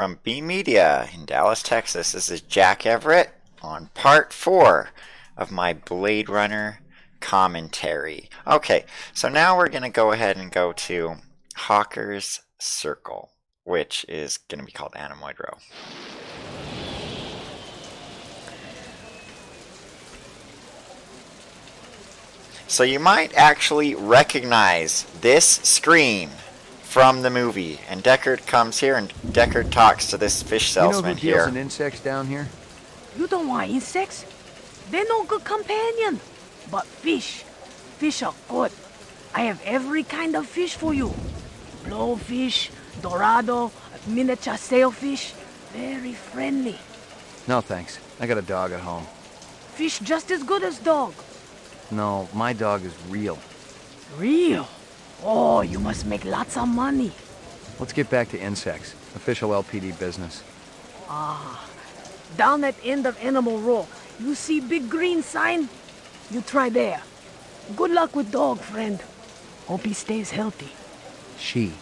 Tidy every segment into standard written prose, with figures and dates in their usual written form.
from B Media in Dallas, Texas. This is Jack Everett on part 4 of my Blade Runner commentary. Okay, so now we're going to go ahead and go to Hawker's Circle, which is going to be called Animoid Row. So you might actually recognize this screen from the movie. And Deckard comes here and Deckard talks to this fish salesman here. You know who deals in insects down here? You don't want insects? They're no good companion. But fish are good. I have every kind of fish for you. Blowfish, dorado, miniature sailfish. Very friendly. No thanks. I got a dog at home. Fish just as good as dog. No, my dog is real. Real? Oh, you must make lots of money. Let's get back to insects. Official LPD business. Down at end of Animoid Row, you see big green sign? You try there. Good luck with dog, friend. Hope he stays healthy. She.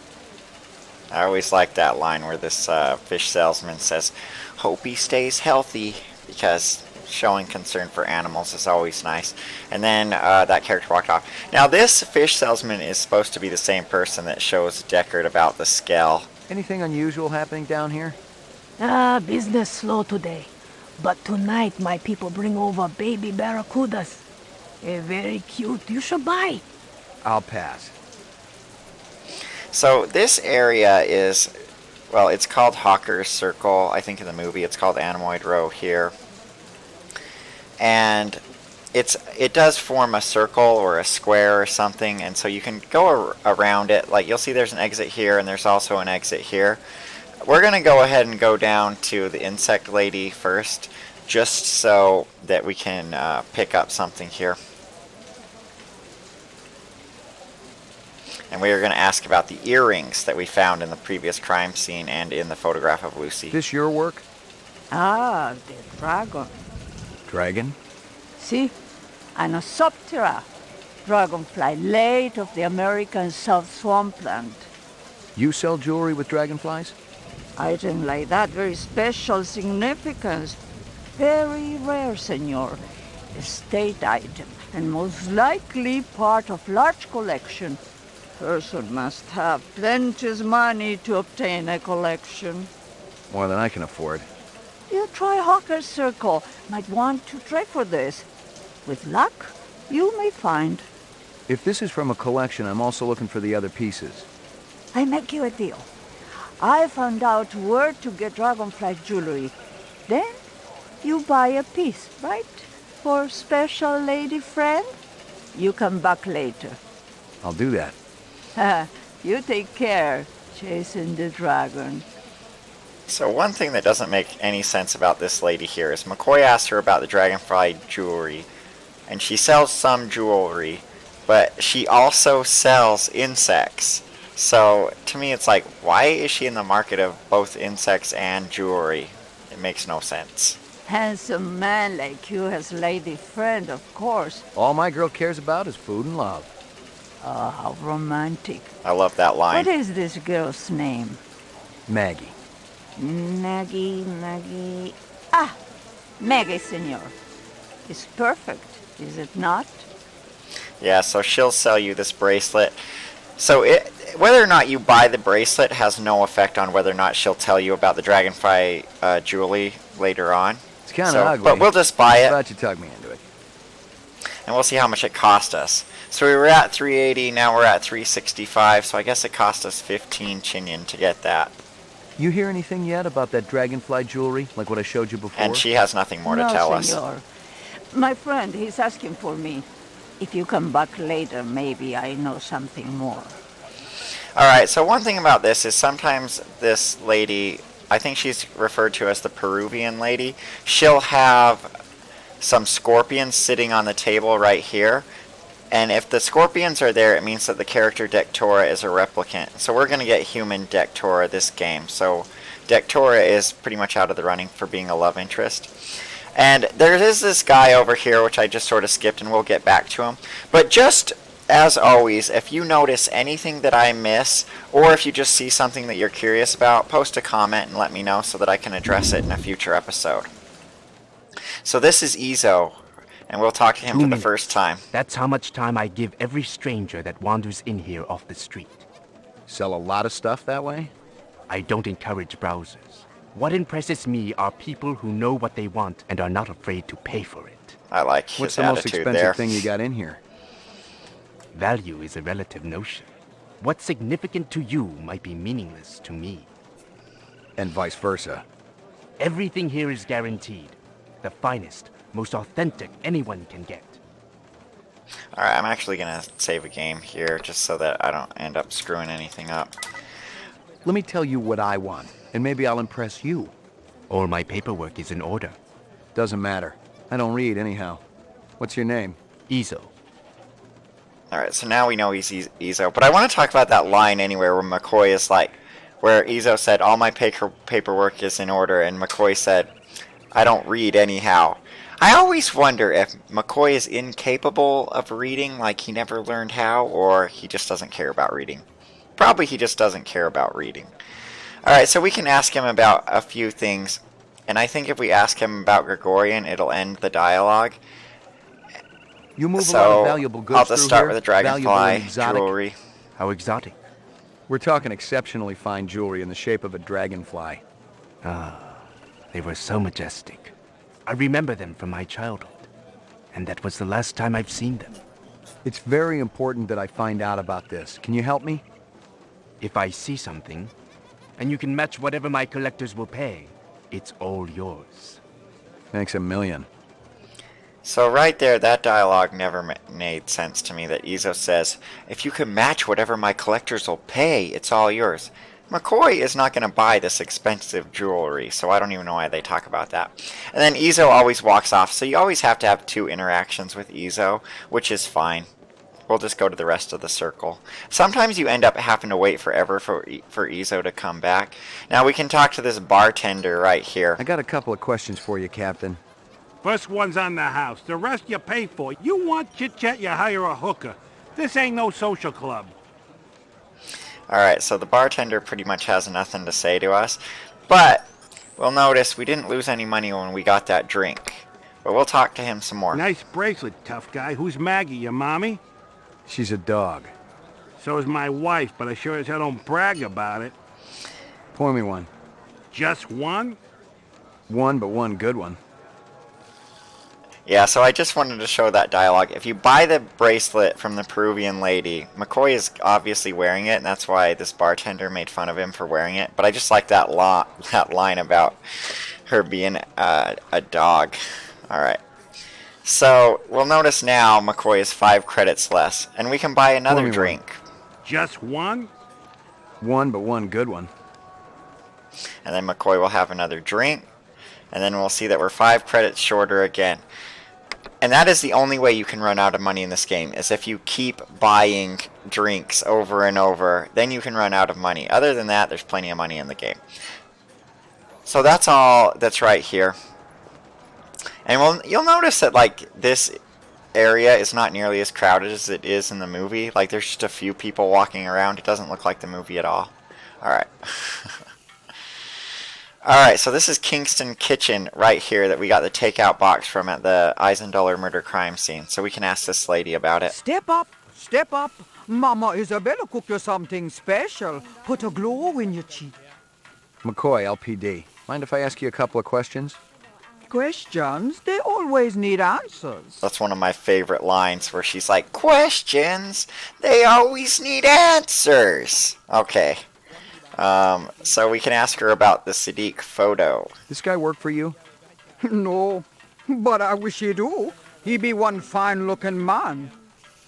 I always like that line where this fish salesman says, "Hope he stays healthy," because showing concern for animals is always nice. And then that character walked off. Now this fish salesman is supposed to be the same person that shows Deckard about the scale. Anything unusual happening down here? Business slow today. But tonight my people bring over baby barracudas. They're very cute. You should buy. I'll pass. So this area is, well, it's called Hawker's Circle. I think in the movie it's called Animoid Row here. And it does form a circle or a square or something, and so you can go around it. Like you'll see there's an exit here and there's also an exit here. We're going to go ahead and go down to the insect lady first, just so that we can pick up something here. And we are going to ask about the earrings that we found in the previous crime scene and in the photograph of Lucy. This your work? The dragon. Dragon? See? Anosoptera. Dragonfly, late of the American South Swampland. You sell jewelry with dragonflies? Item like that, very special significance. Very rare, senor. Estate item, and most likely part of large collection. Person must have plenty money to obtain a collection. More than I can afford. You try Hawker's Circle. Might want to trade for this. With luck, you may find. If this is from a collection, I'm also looking for the other pieces. I make you a deal. I found out where to get dragonfly jewelry. Then you buy a piece, right? For special lady friend? You come back later. I'll do that. You take care, chasing the dragon. So one thing that doesn't make any sense about this lady here is McCoy asked her about the dragonfly jewelry, and she sells some jewelry, but she also sells insects. So to me it's like, why is she in the market of both insects and jewelry? It makes no sense. Handsome man like you has lady friend, of course. All my girl cares about is food and love. Oh, how romantic. I love that line. What is this girl's name? Maggie. Maggie. Maggie, senor. It's perfect, is it not? Yeah, so she'll sell you this bracelet. So whether or not you buy the bracelet has no effect on whether or not she'll tell you about the dragonfly jewelry later on. It's kind of ugly. But we'll just buy it. Glad you tugged me into it. And we'll see how much it cost us. So we were at $380, now we're at $365, so I guess it cost us 15 chinion to get that. You hear anything yet about that dragonfly jewelry, like what I showed you before? And she has nothing more to No, tell us. senor. My friend, he's asking for me. If you come back later, maybe I know something more. Alright, so one thing about this is sometimes this lady, I think she's referred to as the Peruvian lady, she'll have some scorpions sitting on the table right here. And if the scorpions are there, it means that the character Dectora is a replicant. So we're going to get human Dectora this game. So Dectora is pretty much out of the running for being a love interest. And there is this guy over here, which I just sort of skipped, and we'll get back to him. But just as always, if you notice anything that I miss, or if you just see something that you're curious about, post a comment and let me know so that I can address it in a future episode. So this is Izo, and we'll talk to him 2 for the minutes. first time. That's how much time I give every stranger that wanders in here off the street. Sell a lot of stuff that way? I don't encourage browsers. What impresses me are people who know what they want and are not afraid to pay for it. I like his What's the most attitude expensive there. thing you got in here? Value is a relative notion. What's significant to you might be meaningless to me. And vice versa. Everything here is guaranteed. The finest, most authentic anyone can get. Alright, I'm actually going to save a game here just so that I don't end up screwing anything up. Let me tell you what I want, and maybe I'll impress you. All my paperwork is in order. Doesn't matter. I don't read anyhow. What's your name? Izo. Alright, so now we know he's Izo. But I want to talk about that line anywhere where McCoy is like, where Izo said, all my paperwork is in order, and McCoy said, I don't read anyhow. I always wonder if McCoy is incapable of reading, like he never learned how, or he just doesn't care about reading. Probably he just doesn't care about reading. Alright, so we can ask him about a few things, and I think if we ask him about Gregorian, it'll end the dialogue. You move So a lot of valuable goods I'll just through start here? with the Valuable and dragonfly exotic? jewelry. How exotic. We're talking exceptionally fine jewelry in the shape of a dragonfly. They were so majestic. I remember them from my childhood. And that was the last time I've seen them. It's very important that I find out about this. Can you help me? If I see something, and you can match whatever my collectors will pay, it's all yours. Thanks a million. So right there, that dialogue never made sense to me, that Izo says, if you can match whatever my collectors will pay, it's all yours. McCoy is not going to buy this expensive jewelry, so I don't even know why they talk about that. And then Izo always walks off, so you always have to have 2 interactions with Izo, which is fine. We'll just go to the rest of the circle. Sometimes you end up having to wait forever for Izo to come back. Now we can talk to this bartender right here. I got a couple of questions for you, Captain. First one's on the house. The rest you pay for. You want chit-chat, you hire a hooker. This ain't no social club. Alright, so the bartender pretty much has nothing to say to us. But we'll notice we didn't lose any money when we got that drink. But we'll talk to him some more. Nice bracelet, tough guy. Who's Maggie, your mommy? She's a dog. So is my wife, but I sure as hell don't brag about it. Pour me one. Just one? One, but one good one. Yeah, so I just wanted to show that dialogue. If you buy the bracelet from the Peruvian lady, McCoy is obviously wearing it, and that's why this bartender made fun of him for wearing it. But I just like that line about her being a dog. Alright. So, we'll notice now McCoy is 5 credits less, and we can buy another Pour me drink. Just one? One, but one good one. And then McCoy will have another drink, and then we'll see that we're 5 credits shorter again. And that is the only way you can run out of money in this game, is if you keep buying drinks over and over, then you can run out of money. Other than that, there's plenty of money in the game. So that's all that's right here. And you'll notice that, like, this area is not nearly as crowded as it is in the movie. Like, there's just a few people walking around. It doesn't look like the movie at all. Alright. Alright, so this is Kingston Kitchen right here that we got the takeout box from at the Eisendoller murder crime scene. So we can ask this lady about it. Step up, step up. Mama Isabella cooked you something special. Put a glow in your cheek. McCoy, LPD. Mind if I ask you a couple of questions? Questions, they always need answers. That's one of my favorite lines where she's like, questions, they always need answers. Okay. So we can ask her about the Sadiq photo. This guy work for you? No, but I wish he do. He be one fine-looking man.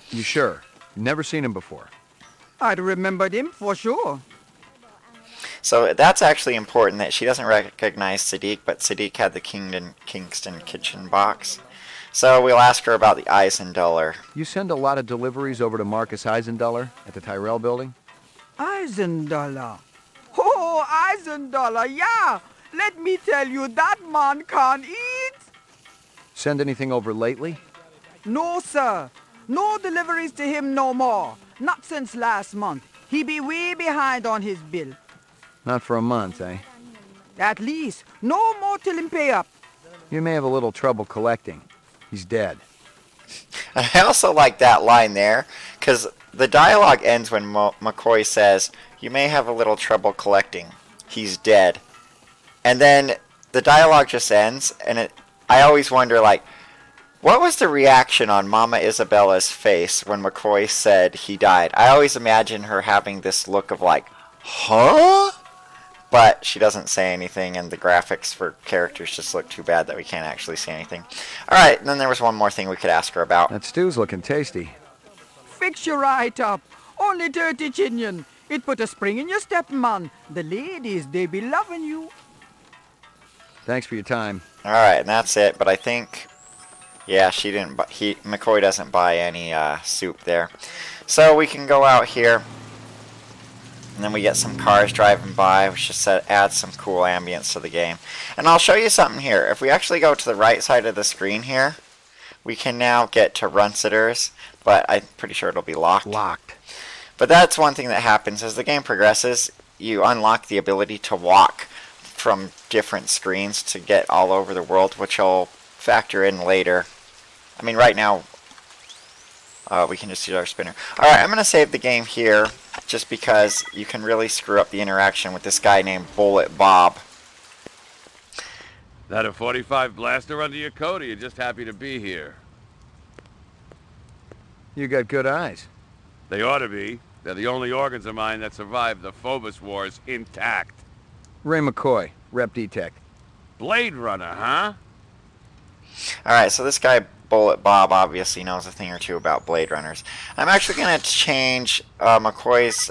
You sure? Never seen him before. I'd remembered him for sure. So that's actually important that she doesn't recognize Sadiq, but Sadiq had the Kingston Kitchen box. So we'll ask her about the Eisendoller. You send a lot of deliveries over to Marcus Eisendoller at the Tyrell building? Eisendoller. Oh, Eisendoller, yeah. Let me tell you, that man can't eat. Send anything over lately? No, sir. No deliveries to him no more. Not since last month. He be way behind on his bill. Not for a month, eh? At least, no more till him pay up. You may have a little trouble collecting. He's dead. I also like that line there, because the dialogue ends when McCoy says, "You may have a little trouble collecting. He's dead." And then the dialogue just ends, and I always wonder, like, what was the reaction on Mama Isabella's face when McCoy said he died? I always imagine her having this look of like, huh? But she doesn't say anything, and the graphics for characters just look too bad that we can't actually see anything. Alright, and then there was one more thing we could ask her about. That stew's looking tasty. Fix you right up. Only dirty chinion. It put a spring in your step, man. The ladies, they be loving you. Thanks for your time. Alright, and that's it, but I think... yeah, she didn't. McCoy doesn't buy any soup there, so we can go out here, and then we get some cars driving by, which just adds some cool ambience to the game. And I'll show you something here. If we actually go to the right side of the screen here, we can now get to Runciter's, but I'm pretty sure it'll be locked. Locked. But that's one thing that happens as the game progresses. You unlock the ability to walk from different screens to get all over the world, which will factor in later. I mean, right now, we can just use our spinner. Alright, I'm going to save the game here, just because you can really screw up the interaction with this guy named Bullet Bob. That a 45 blaster under your coat, or you just happy to be here? You got good eyes. They ought to be. They're the only organs of mine that survived the Phobos Wars intact. Ray McCoy, Rep Detect. Blade Runner, huh? Alright, so this guy, Bullet Bob, obviously knows a thing or two about Blade Runners. I'm actually going to change McCoy's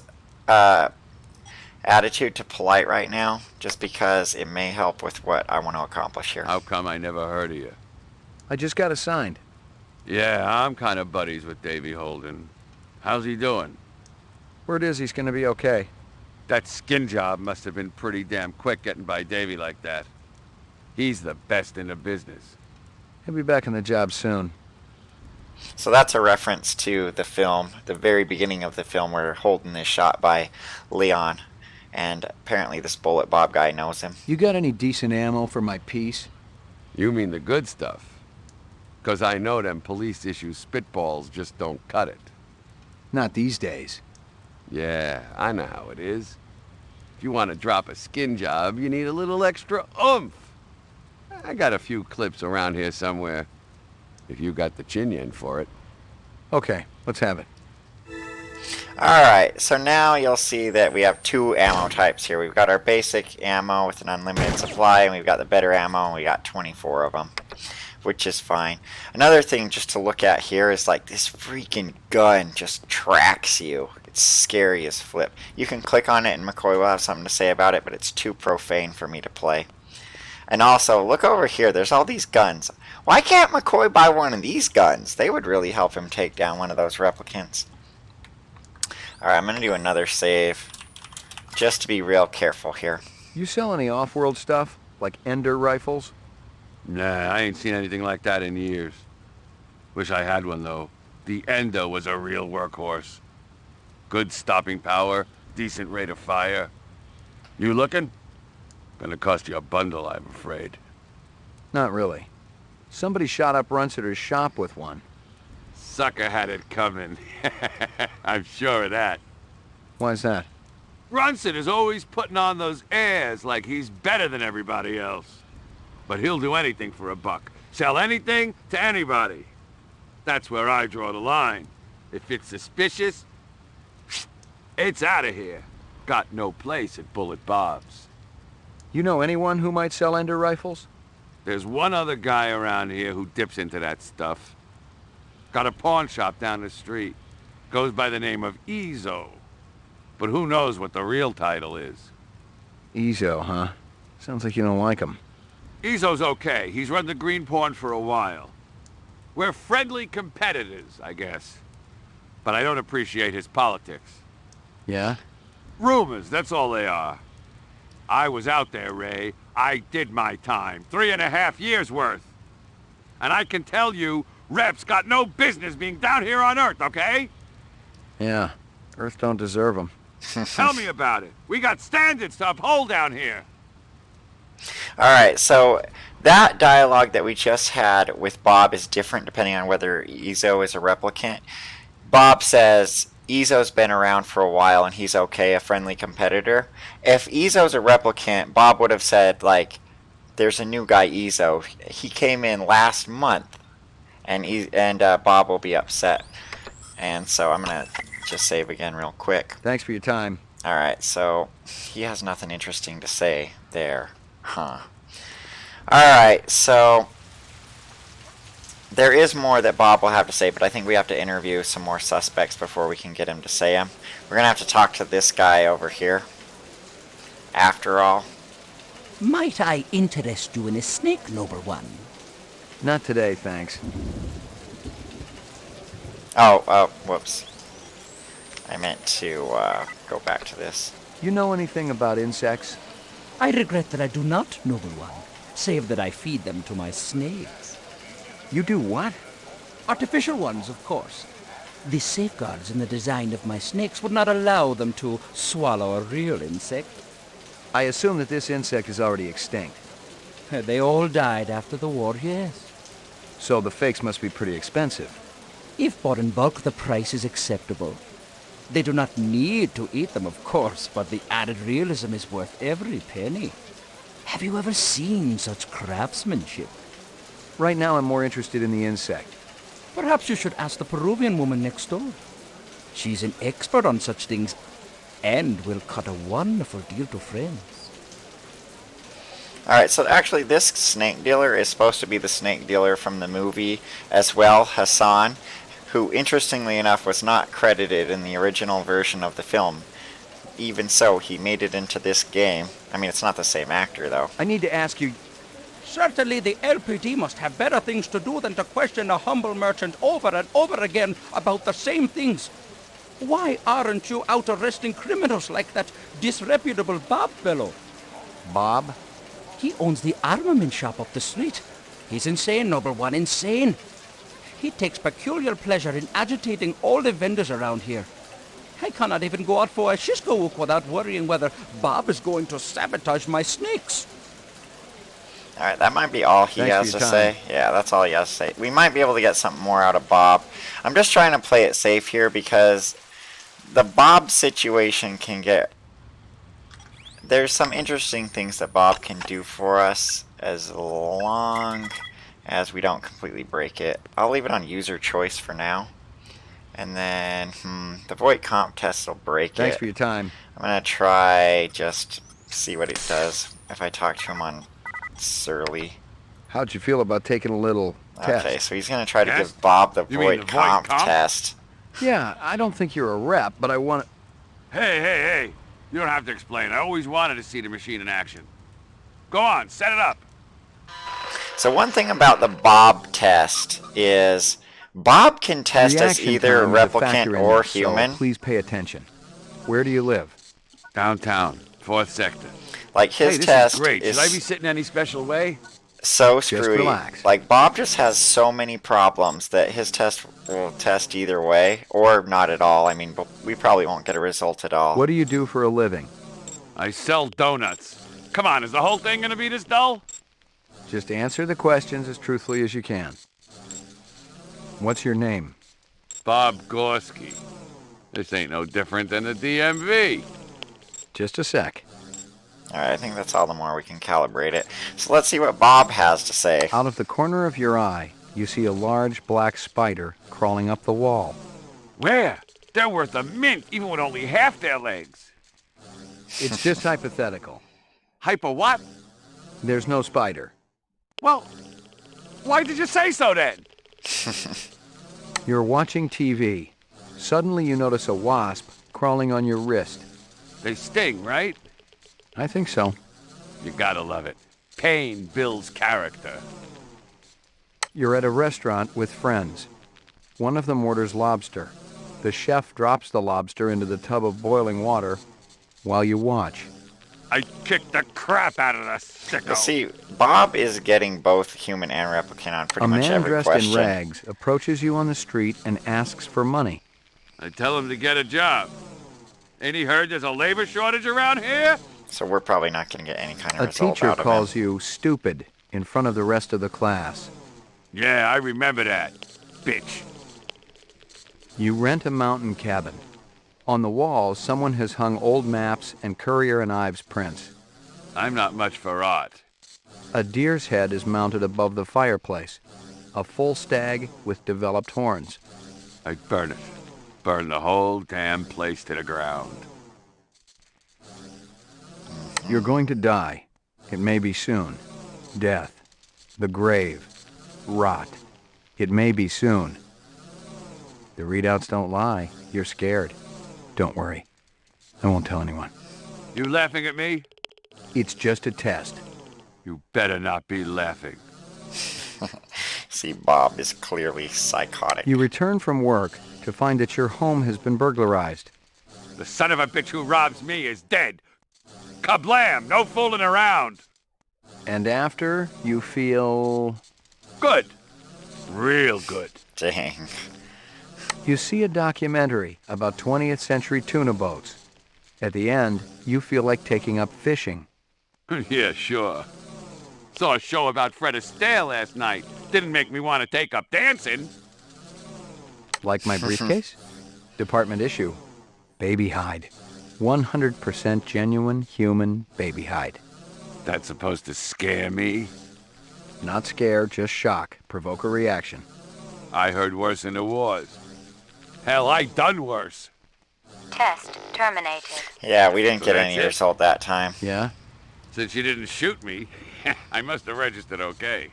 attitude to polite right now, just because it may help with what I want to accomplish here. How come I never heard of you? I just got assigned. Yeah, I'm kind of buddies with Davy Holden. How's he doing? Word is he's gonna be okay. That skin job must have been pretty damn quick getting by Davy like that. He's the best in the business. He'll be back on the job soon. So that's a reference to the film, the very beginning of the film, where Holden is shot by Leon. And apparently this Bullet Bob guy knows him. You got any decent ammo for my piece? You mean the good stuff? 'Cause I know them police issue spitballs just don't cut it. Not these days. Yeah, I know how it is. If you want to drop a skin job, you need a little extra oomph. I got a few clips around here somewhere, if you got the chin yen for it. Okay, let's have it. Alright, so now you'll see that we have two ammo types here. We've got our basic ammo with an unlimited supply, and we've got the better ammo, and we got 24 of them, which is fine. Another thing just to look at here is like this freaking gun just tracks you. It's scary as flip. You can click on it and McCoy will have something to say about it, but it's too profane for me to play. And also, look over here, there's all these guns. Why can't McCoy buy one of these guns? They would really help him take down one of those replicants. Alright, I'm going to do another save, just to be real careful here. You sell any off-world stuff? Like Ender rifles? Nah, I ain't seen anything like that in years. Wish I had one, though. The Endo was a real workhorse. Good stopping power, decent rate of fire. You looking? Gonna cost you a bundle, I'm afraid. Not really. Somebody shot up Runciter's shop with one. Sucker had it coming. I'm sure of that. Why's that? Runciter's always putting on those airs like he's better than everybody else. But he'll do anything for a buck. Sell anything to anybody. That's where I draw the line. If it's suspicious, it's out of here. Got no place at Bullet Bob's. You know anyone who might sell Ender rifles? There's one other guy around here who dips into that stuff. Got a pawn shop down the street. Goes by the name of Ezo. But who knows what the real title is. Ezo, huh? Sounds like you don't like him. Ezo's okay. He's run the green pawn for a while. We're friendly competitors, I guess. But I don't appreciate his politics. Yeah? Rumors, that's all they are. I was out there, Ray. I did my time. 3.5 years worth. And I can tell you, Reps got no business being down here on Earth, okay? Yeah, Earth don't deserve them. Tell me about it. We got standards to uphold down here. Alright, so that dialogue that we just had with Bob is different depending on whether Ezo is a replicant. Bob says Ezo's been around for a while and he's okay, a friendly competitor. If Ezo's a replicant, Bob would have said, like, there's a new guy, Ezo. He came in last month, and Bob will be upset. And so I'm going to just save again real quick. Thanks for your time. Alright, so he has nothing interesting to say there. Huh. Alright, so there is more that Bob will have to say, but I think we have to interview some more suspects before we can get him to say them. We're going to have to talk to this guy over here. After all. Might I interest you in a snake, noble one? Not today, thanks. Oh, whoops. I meant to go back to this. You know anything about insects? I regret that I do not, noble one, save that I feed them to my snakes. You do what? Artificial ones, of course. The safeguards in the design of my snakes would not allow them to swallow a real insect. I assume that this insect is already extinct. They all died after the war, yes. So the fakes must be pretty expensive. If bought in bulk, the price is acceptable. They do not need to eat them, of course, but the added realism is worth every penny. Have you ever seen such craftsmanship? Right now I'm more interested in the insect. Perhaps you should ask the Peruvian woman next door. She's an expert on such things, and will cut a wonderful deal to friends. Alright, so actually this snake dealer is supposed to be the snake dealer from the movie as well, Hassan, who interestingly enough was not credited in the original version of the film. Even so, he made it into this game. I mean, it's not the same actor though. I need to ask you... Certainly the LPD must have better things to do than to question a humble merchant over and over again about the same things. Why aren't you out arresting criminals like that disreputable Bob fellow? Bob? He owns the armament shop up the street. He's insane, noble one, insane. He takes peculiar pleasure in agitating all the vendors around here. I cannot even go out for a Shisco without worrying whether Bob is going to sabotage my snakes. Alright, that might be all he has to say. Yeah, that's all he has to say. We might be able to get something more out of Bob. I'm just trying to play it safe here because the Bob situation can get... There's some interesting things that Bob can do for us as long as we don't completely break it. I'll leave it on user choice for now. And then, the void comp test will break it. Thanks for your time. I'm going to try just see what it does if I talk to him on Surly. How'd you feel about taking a little test? Okay, so he's going to try to give Bob the void comp test. Yeah, I don't think you're a rep, but I want to... Hey. You don't have to explain. I always wanted to see the machine in action. Go on, set it up. So one thing about the Bob test is Bob can test as Reaction either time is a replicant factor in or this, so human. please pay attention. Where do you live? Downtown, 4th sector. Like his Hey, this test is great. is Should I be sitting any special way? so Just screwy. relax. Like Bob just has so many problems that his test will test either way or not at all. I mean, but we probably won't get a result at all. What do you do for a living? I sell donuts. Come on, is the whole thing gonna be this dull? Just answer the questions as truthfully as you can. What's your name? Bob Gorski. This ain't no different than the DMV. Just a sec. Alright, I think that's all the more we can calibrate it. So let's see what Bob has to say. Out of the corner of your eye, you see a large black spider crawling up the wall. Where? They're worth a mint, even with only half their legs. It's just hypothetical. Hyper what? There's no spider. Well, why did you say so then? You're watching TV. Suddenly you notice a wasp crawling on your wrist. They sting, right? I think so. You gotta love it. Pain builds character. You're at a restaurant with friends. One of them orders lobster. The chef drops the lobster into the tub of boiling water while you watch. I kicked the crap out of the sicko. See, Bob is getting both human and replicant on pretty A much man every dressed question. in rags approaches you on the street and asks for money. I tell him to get a job. Ain't he heard there's a labor shortage around here? So we're probably not going to get any kind of A result teacher out of calls him. you stupid in front of the rest of the class. Yeah, I remember that. Bitch. You rent a mountain cabin. On the walls, someone has hung old maps and Currier and Ives prints. I'm not much for art. A deer's head is mounted above the fireplace. A full stag with developed horns. I'd burn it. Burn the whole damn place to the ground. You're going to die. It may be soon. Death. The grave. Rot. It may be soon. The readouts don't lie. You're scared. Don't worry. I won't tell anyone. You laughing at me? It's just a test. You better not be laughing. See, Bob is clearly psychotic. You return from work to find that your home has been burglarized. The son of a bitch who robs me is dead. Kablam! No fooling around. And after, you feel... Good. Real good. Dang. You see a documentary about 20th century tuna boats. At the end, you feel like taking up fishing. Yeah, sure. Saw a show about Fred Astaire last night. Didn't make me want to take up dancing. Like my briefcase? Department issue. Baby hide. 100% genuine human baby hide. That's supposed to scare me? Not scare, just shock. Provoke a reaction. I heard worse in the wars. Hell, I done worse. Test terminated. Yeah, we didn't So get that's any it? result that time. Yeah? Since you didn't shoot me, I must have registered okay.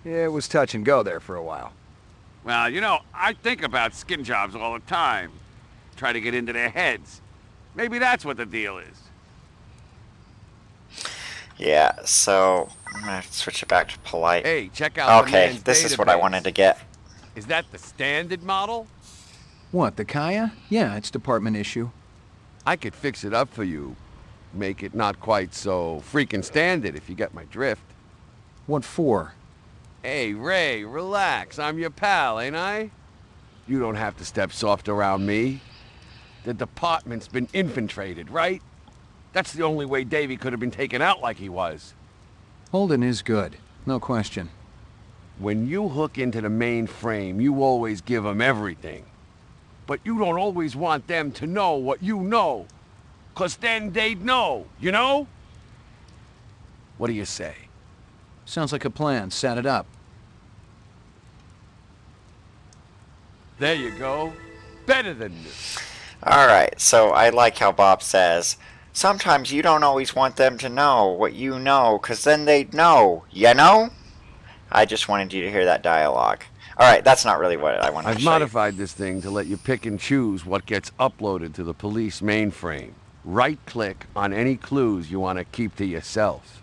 Yeah, it was touch and go there for a while. Well, you know, I think about skin jobs all the time. Try to get into their heads. Maybe that's what the deal is. Yeah, so I'm going to switch it back to polite. Hey, check out the Okay, man's this is what I database. wanted to get. Is that the standard model? What, the Kaya? Yeah, it's department issue. I could fix it up for you. Make it not quite so freaking standard, if you get my drift. What for? Hey, Ray, relax. I'm your pal, ain't I? You don't have to step soft around me. The department's been infiltrated, right? That's the only way Davy could have been taken out like he was. Holden is good. No question. When you hook into the mainframe, you always give them everything. But you don't always want them to know what you know. 'Cause then they'd know, you know? What do you say? Sounds like a plan. Set it up. There you go. Better than new. Alright, so I like how Bob says, sometimes you don't always want them to know what you know, 'cause then they'd know, you know? I just wanted you to hear that dialogue. Alright, that's not really what I wanted to I've show you. modified this thing to let you pick and choose what gets uploaded to the police mainframe. Right-click on any clues you want to keep to yourself.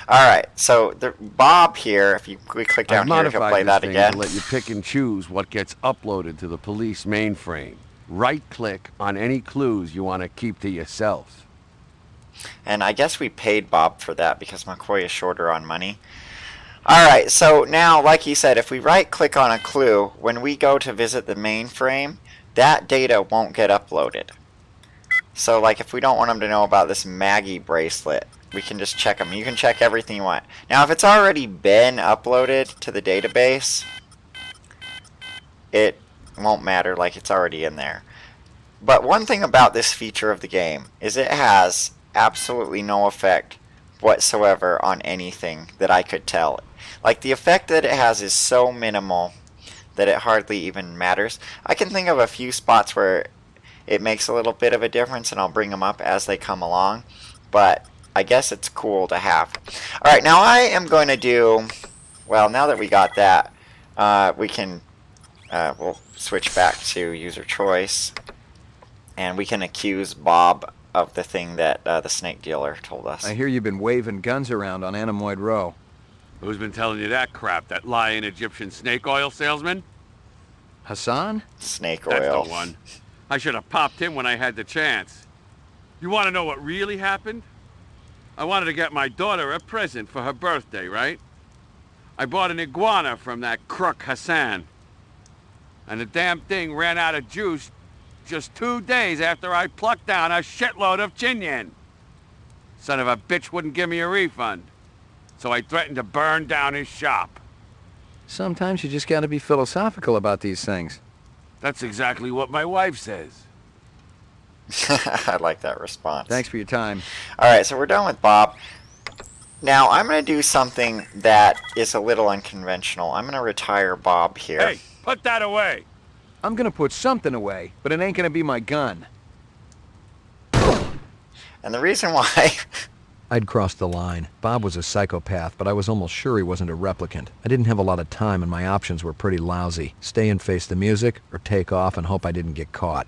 Alright, so Bob here, if we click down I've here, he'll play modified that this thing again. to let you pick and choose what gets uploaded to the police mainframe. Right-click on any clues you want to keep to yourself. And I guess we paid Bob for that because McCoy is shorter on money. Alright, so now, like he said, if we right-click on a clue, when we go to visit the mainframe, that data won't get uploaded. So, like, if we don't want them to know about this Maggie bracelet, we can just check them. You can check everything you want. Now, if it's already been uploaded to the database, it won't matter, like it's already in there. But one thing about this feature of the game is it has absolutely no effect whatsoever on anything that I could tell. Like, the effect that it has is so minimal that it hardly even matters. I can think of a few spots where it makes a little bit of a difference, and I'll bring them up as they come along, but I guess it's cool to have. Alright, now I am going to do, well, now that we got that, we can, we'll switch back to user choice, and we can accuse Bob of the thing that the snake dealer told us. I hear you've been waving guns around on Animoid Row. Who's been telling you that crap? That lying Egyptian snake oil salesman? Hassan? Snake That's oil. the one. I should have popped him when I had the chance. You want to know what really happened? I wanted to get my daughter a present for her birthday, right? I bought an iguana from that crook Hassan. And the damn thing ran out of juice just 2 days after I plucked down a shitload of chinyen. Son of a bitch wouldn't give me a refund. So I threatened to burn down his shop. Sometimes you just gotta be philosophical about these things. That's exactly what my wife says. I like that response. Thanks for your time. Alright, so we're done with Bob. Now, I'm going to do something that is a little unconventional. I'm going to retire Bob here. Hey, put that away! I'm gonna put something away, but it ain't gonna be my gun. And the reason why... I'd crossed the line. Bob was a psychopath, but I was almost sure he wasn't a replicant. I didn't have a lot of time, and my options were pretty lousy. Stay and face the music, or take off and hope I didn't get caught.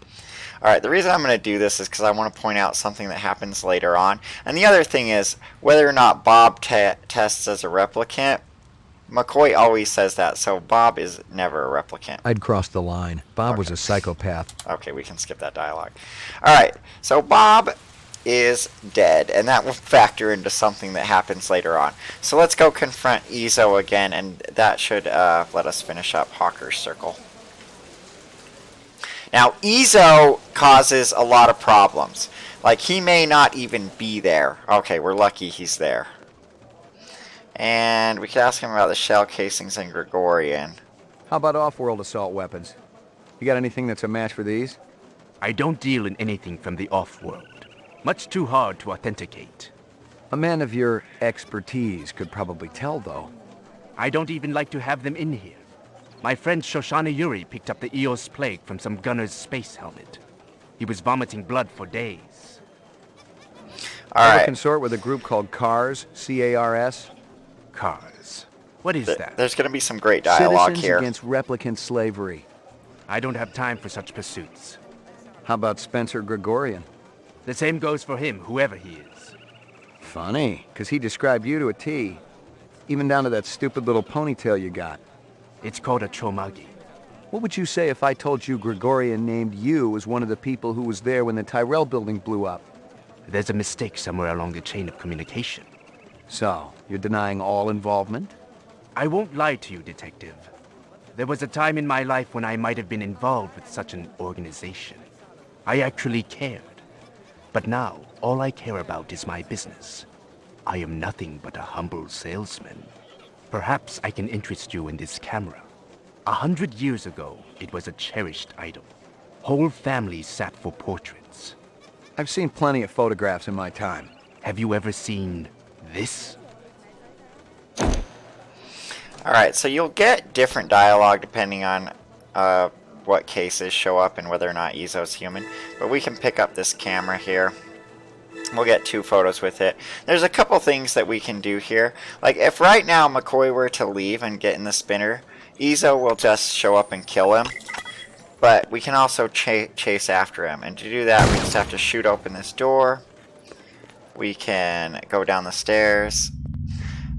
Alright, the reason I'm going to do this is because I want to point out something that happens later on. And the other thing is, whether or not Bob tests as a replicant, McCoy always says that, so Bob is never a replicant. I'd crossed the line. Bob was a psychopath. Okay, we can skip that dialogue. Alright, so Bob is dead, and that will factor into something that happens later on. So let's go confront Izo again, and that should let us finish up Hawker's Circle. Now, Izo causes a lot of problems. Like, he may not even be there. Okay, we're lucky he's there. And we could ask him about the shell casings and Gregorian. How about off-world assault weapons? You got anything that's a match for these? I don't deal in anything from the off-world. Much too hard to authenticate. A man of your expertise could probably tell, though. I don't even like to have them in here. My friend Shoshana Yuri picked up the Eos plague from some gunner's space helmet. He was vomiting blood for days. Alright. Ever consort with a group called CARS, C-A-R-S? CARS. What is that? There's going to be some great dialogue Citizens here. Against replicant slavery. I don't have time for such pursuits. How about Spencer Gregorian? The same goes for him, whoever he is. Funny, because he described you to a T. Even down to that stupid little ponytail you got. It's called a chomagi. What would you say if I told you Gregorian named you as one of the people who was there when the Tyrell building blew up? There's a mistake somewhere along the chain of communication. So, you're denying all involvement? I won't lie to you, Detective. There was a time in my life when I might have been involved with such an organization. I actually cared. But now, all I care about is my business. I am nothing but a humble salesman. Perhaps I can interest you in this camera. 100 years ago, it was a cherished item. Whole families sat for portraits. I've seen plenty of photographs in my time. Have you ever seen this? Alright, so you'll get different dialogue depending on what cases show up and whether or not Izo's human. But we can pick up this camera here. We'll get 2 photos with it. There's a couple things that we can do here. Like, if right now McCoy were to leave and get in the spinner, Izo will just show up and kill him. But we can also chase after him. And to do that, we just have to shoot open this door. We can go down the stairs.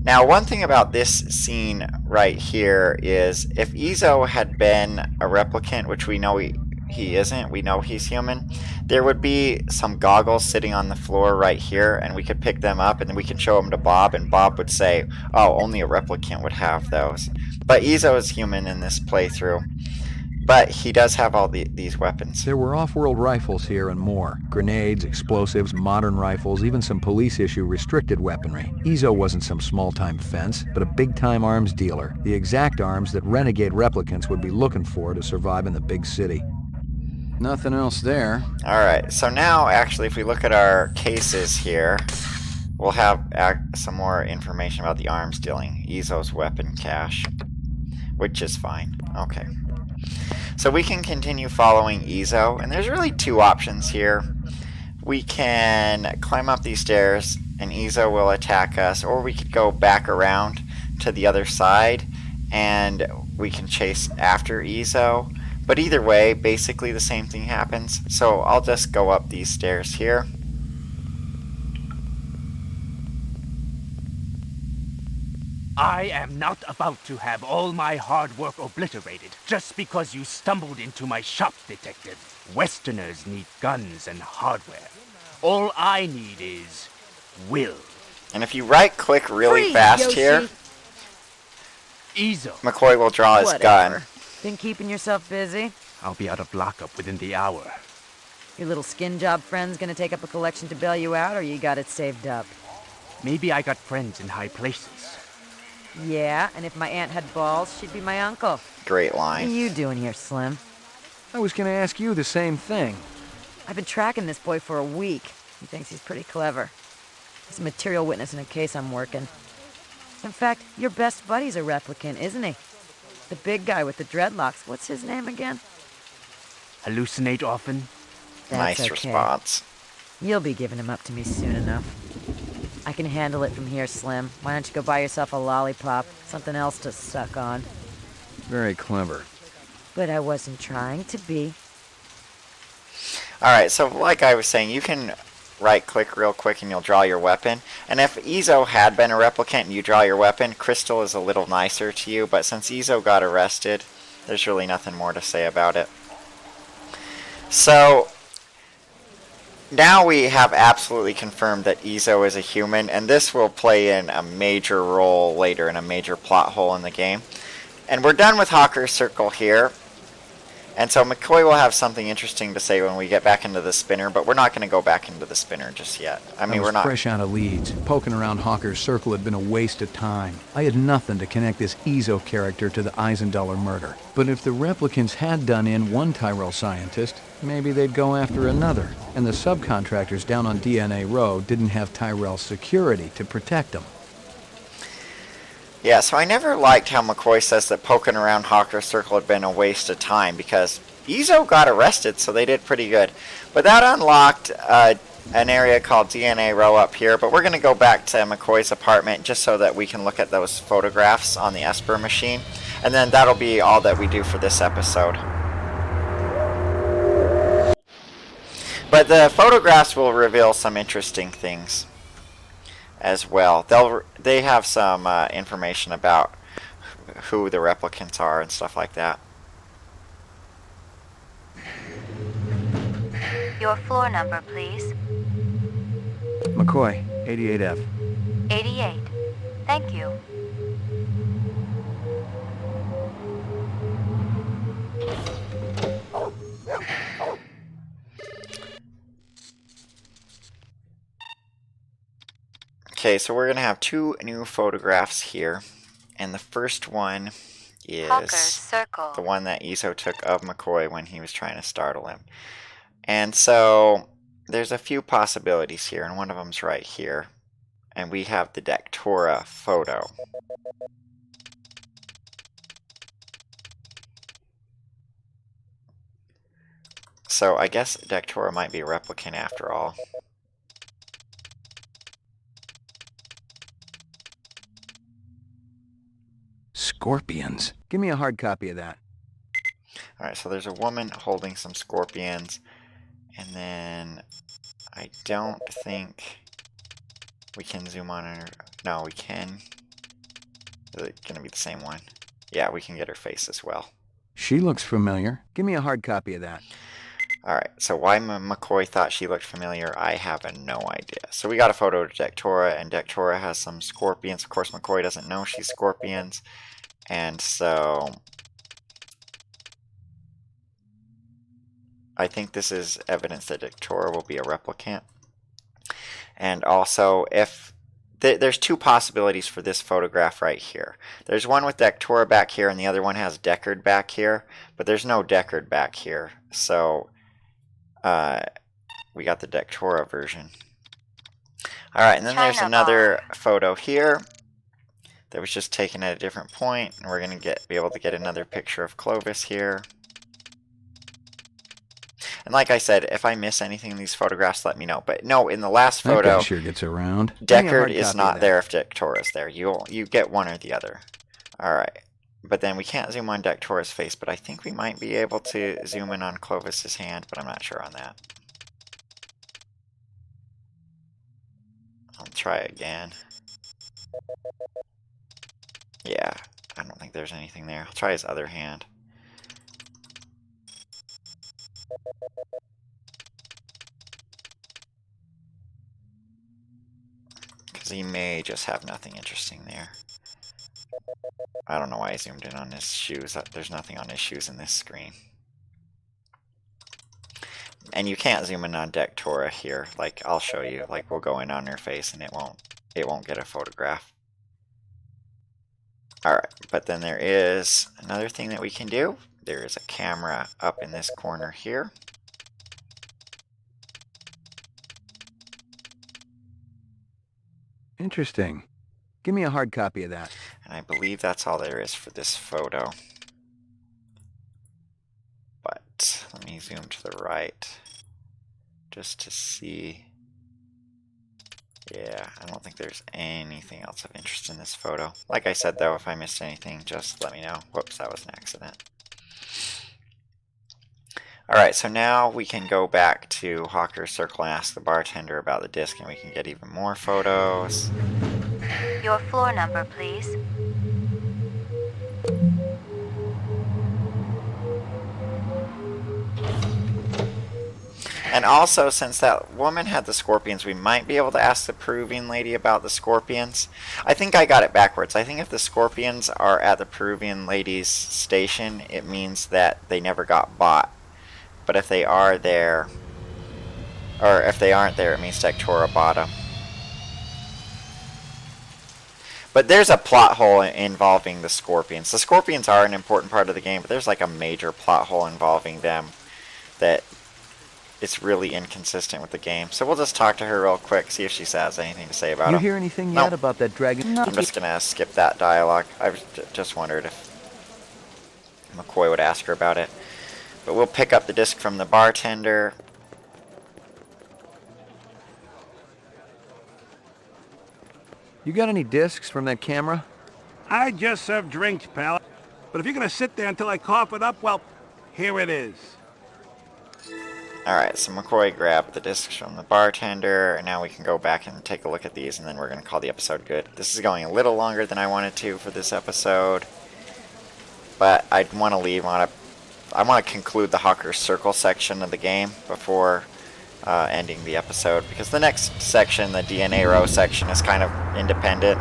Now, one thing about this scene right here is if Izo had been a replicant, which we know he isn't, we know he's human, there would be some goggles sitting on the floor right here, and we could pick them up, and then we can show them to Bob, and Bob would say, oh, only a replicant would have those. But Izo is human in this playthrough. But he does have all these weapons. There were off-world rifles here and more. Grenades, explosives, modern rifles, even some police-issue restricted weaponry. Izo wasn't some small-time fence, but a big-time arms dealer. The exact arms that renegade replicants would be looking for to survive in the big city. Nothing else there. Alright, so now, actually, if we look at our cases here, we'll have some more information about the arms dealing. Izo's weapon cache, which is fine. Okay. So we can continue following Izo, and there's really 2 options here. We can climb up these stairs, and Izo will attack us, or we could go back around to the other side, and we can chase after Izo. But either way, basically the same thing happens. So I'll just go up these stairs here. I am not about to have all my hard work obliterated just because you stumbled into my shop, Detective. Westerners need guns and hardware. All I need is will. And if you right-click really Freeze, fast Yoshi. here, Ezo. McCoy will draw his Whatever. gun. Been keeping yourself busy? I'll be out of lockup within the hour. Your little skin job friend's gonna take up a collection to bail you out, or you got it saved up? Maybe I got friends in high places. Yeah, and if my aunt had balls, she'd be my uncle. Great What are line. you doing here, Slim? I was going to ask you the same thing. I've been tracking this boy for a week. He thinks he's pretty clever. He's a material witness in a case I'm working. In fact, your best buddy's a replicant, isn't he? The big guy with the dreadlocks. What's his name again? Hallucinate often? That's Nice okay. response. You'll be giving him up to me soon enough. I can handle it from here, Slim. Why don't you go buy yourself a lollipop? Something else to suck on. Very clever. But I wasn't trying to be. Alright, so like I was saying, you can right-click real quick and you'll draw your weapon. And if Ezo had been a replicant and you draw your weapon, Crystal is a little nicer to you. But since Ezo got arrested, there's really nothing more to say about it. So now we have absolutely confirmed that Ezo is a human, and this will play in a major role later in a major plot hole in the game. And we're done with Hawker's Circle here. And so McCoy will have something interesting to say when we get back into the spinner, but we're not going to go back into the spinner just yet. I mean, was we're not. fresh out of Leeds. Poking around Hawker's Circle had been a waste of time. I had nothing to connect this Ezo character to the Eisendaler murder. But if the replicants had done in one Tyrell scientist, maybe they'd go after another. And the subcontractors down on DNA Row didn't have Tyrell security to protect them. Yeah, so I never liked how McCoy says that poking around Hawker's Circle had been a waste of time, because Ezo got arrested, so they did pretty good. But that unlocked an area called DNA Row up here, but we're going to go back to McCoy's apartment just so that we can look at those photographs on the Esper machine. And then that'll be all that we do for this episode. But the photographs will reveal some interesting things as well. They have some information about who the replicants are and stuff like that. Your floor number, please. McCoy, 88F. 88. Thank you. Okay, so we're going to have two new photographs here. And the first one Hawker's is Circle. the one that Ezo took of McCoy when he was trying to startle him. And so there's a few possibilities here, and one of them's right here. And we have the Dectora photo. So I guess Dectora might be a replicant after all. Scorpions. Give me a hard copy of that. Alright, so there's a woman holding some scorpions. And then I don't think we can zoom on her. No, we can. Is it going to be the same one? Yeah, we can get her face as well. She looks familiar. Give me a hard copy of that. Alright, so why McCoy thought she looked familiar, I have no idea. So we got a photo of Dectora, and Dectora has some scorpions. Of course, McCoy doesn't know she's scorpions. And so I think this is evidence that Dectora will be a replicant. And also, if there's two possibilities for this photograph right here. There's one with Dectora back here, and the other one has Deckard back here. But there's no Deckard back here. So we got the Dectora version. Alright, and then there's another photo here that was just taken at a different point, and we're going to be able to get another picture of Clovis here. And like I said, if I miss anything in these photographs, let me know. But no, in the last photo, That guy sure gets around. Deckard is not there if Dectora's there. You get one or the other. Alright. But then we can't zoom on Dectora's face, but I think we might be able to zoom in on Clovis's hand, but I'm not sure on that. I'll try again. Yeah, I don't think there's anything there. I'll try his other hand. Because he may just have nothing interesting there. I don't know why I zoomed in on his shoes. There's nothing on his shoes in this screen. And you can't zoom in on Dectora here. Like, I'll show you. Like, we'll go in on her face and it won't get a photograph. Alright, but then there is another thing that we can do. There is a camera up in this corner here. Interesting. Give me a hard copy of that. And I believe that's all there is for this photo. But let me zoom to the right just to see. Yeah, I don't think there's anything else of interest in this photo. Like I said, though, if I missed anything, just let me know. Whoops, that was an accident. Alright, so now we can go back to Hawker's Circle and ask the bartender about the disc, and we can get even more photos. Your floor number, please. And also, since that woman had the scorpions, we might be able to ask the Peruvian lady about the scorpions. I think I got it backwards. I think if the scorpions are at the Peruvian lady's station, it means that they never got bought. But if they are there, or if they aren't there, it means Dectora bought them. But there's a plot hole involving the scorpions. The scorpions are an important part of the game, but there's like a major plot hole involving them that it's really inconsistent with the game. So we'll just talk to her real quick, see if she has anything to say about You them. hear anything yet about that dragon? I'm just going to skip that dialogue. I just wondered if McCoy would ask her about it. But we'll pick up the disc from the bartender. You got any discs from that camera? I just serve drinks, pal. But if you're gonna sit there until I cough it up, well, here it is. Alright, so McCoy grabbed the discs from the bartender, and now we can go back and take a look at these, and then we're going to call the episode good. This is going a little longer than I wanted to for this episode, but I want to leave on I want to conclude the Hawker's Circle section of the game before ending the episode, because the next section, the DNA row section, is kind of independent.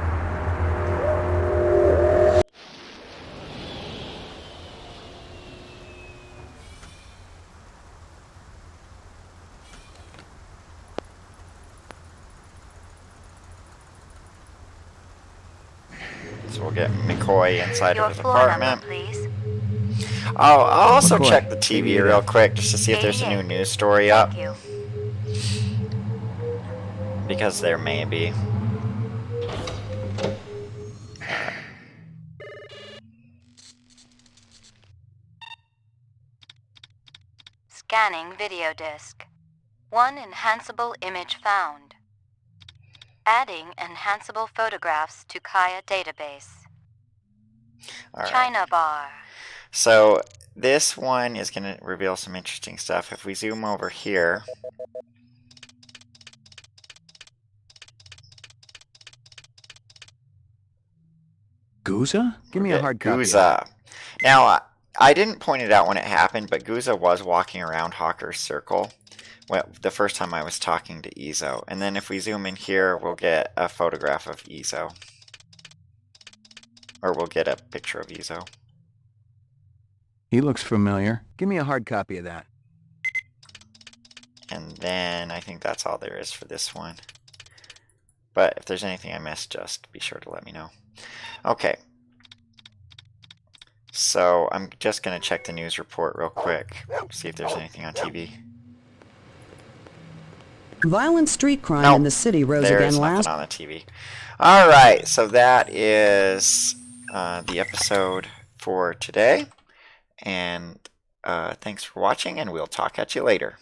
So we'll get McCoy inside of his apartment. Please. I'll also McCoy, check the TV real quick just to see if there's a new news story up. Thank you. Because there may be. Scanning video disc. One enhanceable image found. Adding enhanceable photographs to Kaya database. All right. China bar. So this one is going to reveal some interesting stuff. If we zoom over here, Guza? Give me a hard copy. Guza. Now, I didn't point it out when it happened, but Guza was walking around Hawker's Circle the first time I was talking to Izo. And then if we zoom in here, we'll get a photograph of Izo. Or we'll get a picture of Izo. He looks familiar. Give me a hard copy of that. And then I think that's all there is for this one. But if there's anything I missed, just be sure to let me know. Okay. So I'm just going to check the news report real quick. See if there's anything on TV. Violent street crime in the city rose again last. There's nothing on the TV. Alright, so that is the episode for today. And thanks for watching, and we'll talk at you later.